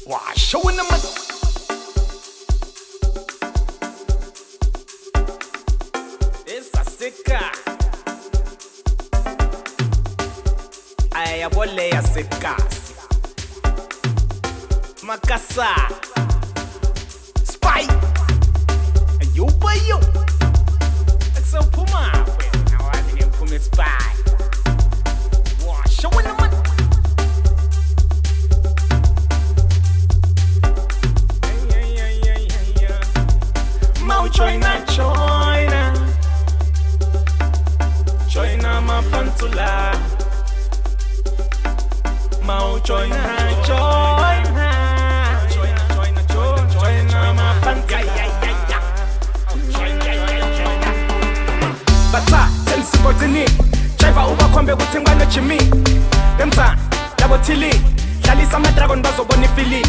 Showing them esa seca. Ayabole ya sekasi. Makasa. Spy. Ayo. Exo Puma. Now I didn't put me spy. Showing them China mapantula Mau China mapantula Bata tensibodini Driver ubakhombe kuthengwa no Jimmy Demsa labo thili Dlalisa ama dragon bazobona ifili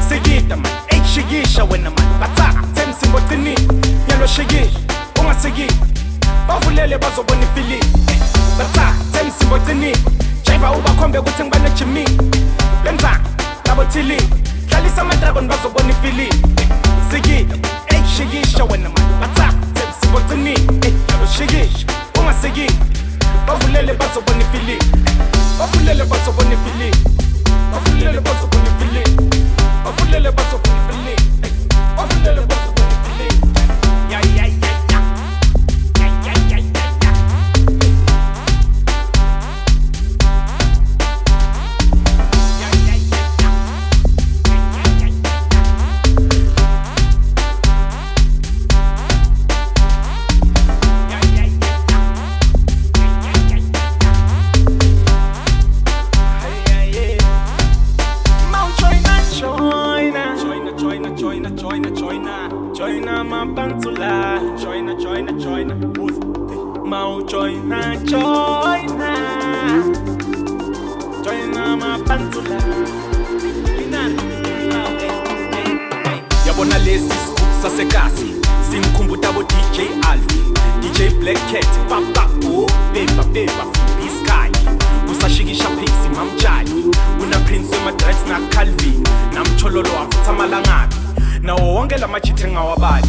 Sigida man shikisha wena man Bata tensibodini Nyalo shikisha ungasiki Bavulele bazobona ifili Bata tensibodini Driver ubakhombe kuthengwa no Jimmy Demsa labo thili Dlalisa ama dragon bazobona ifili Sigida shikisha wena man Bata tensibodini Nyalo shikisha ungasiki Bavulele bazobona ifili Bavulele bazobona ifili Bavulele bazobona ifili Bavulele bazobona ifili Bavulele bazobona ifili Ya China mapantula China Mau China mapantula Yabona lesi sasekasi Sinkumbuta bo DJ Alfie DJ Black Cat Papa Beba Bisky Usashikisha pixi mamjani Una Prince Madrid na Calvin Namchololo afutha malangabi Nawo wonke lamachithe ngawabali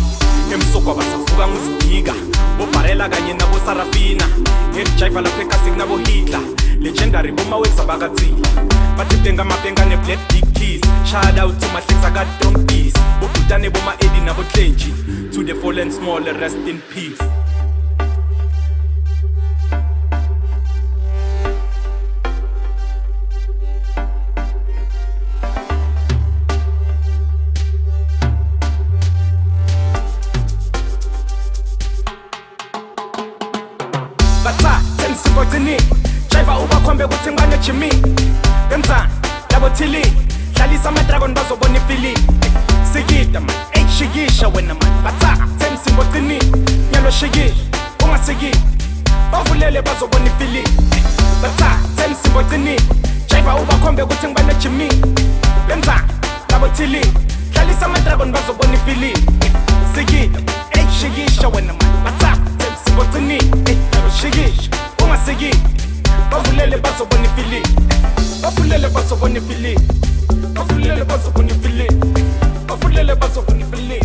emsoko basavuka ngusibhika bobharela kanye nabo Sarafina ngejiva lapha ekhasi kunabo Hitler legendary bomawenza bakatsila bathi benga ne Black Big Keys shout out to Mahlekisa ka Trompis bobutane boma Eddie nabo Clenchi to the fallen small rest in peace. Bata tensibodini Driver ubakhombe kuthengwa no Jimmy Demsa labo thili Dlalisa ama dragon bazobona ifili Sigida man shikisha wena man Bata tensibodini Nyalo shikisha ungasiki Bavulele bazobona ifili Bata tensibodini Driver ubakhombe kuthengwa no Jimmy Demsa labo thili Dlalisa ama dragon bazobona ifili Sigida shikisha wena man Bata tensibodini Shikisha, ungasiki Bavulele bazobona ifili Bavulele bazobona ifili Bavulele bazobona ifili Bavulele bazobona ifili